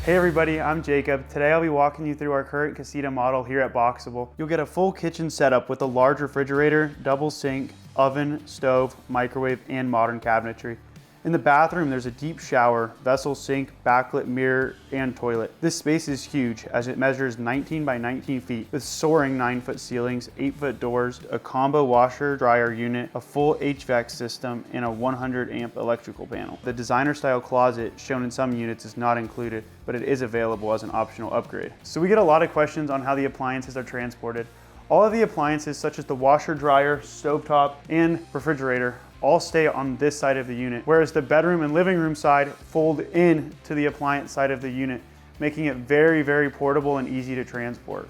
Hey everybody, I'm Jacob. Today I'll be walking you through our current Casita model here at BOXABL. You'll get a full kitchen setup with a large refrigerator, double sink, oven, stove, microwave, and modern cabinetry. In the bathroom, there's a deep shower, vessel sink, backlit mirror, and toilet. This space is huge as it measures 19 by 19 feet with soaring 9-foot ceilings, 8-foot doors, a combo washer dryer unit, a full HVAC system, and a 100 amp electrical panel. The designer style closet shown in some units is not included, but it is available as an optional upgrade. So we get a lot of questions on how the appliances are transported. All of the appliances such as the washer, dryer, stovetop, and refrigerator all stay on this side of the unit, whereas the bedroom and living room side fold in to the appliance side of the unit, making it very, very portable and easy to transport.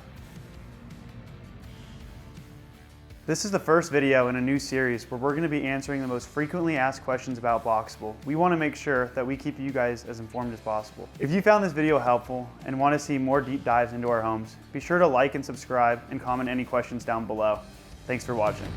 This is the first video in a new series where we're going to be answering the most frequently asked questions about BOXABL. We want to make sure that we keep you guys as informed as possible. If you found this video helpful and want to see more deep dives into our homes, be sure to like and subscribe and comment any questions down below. Thanks for watching.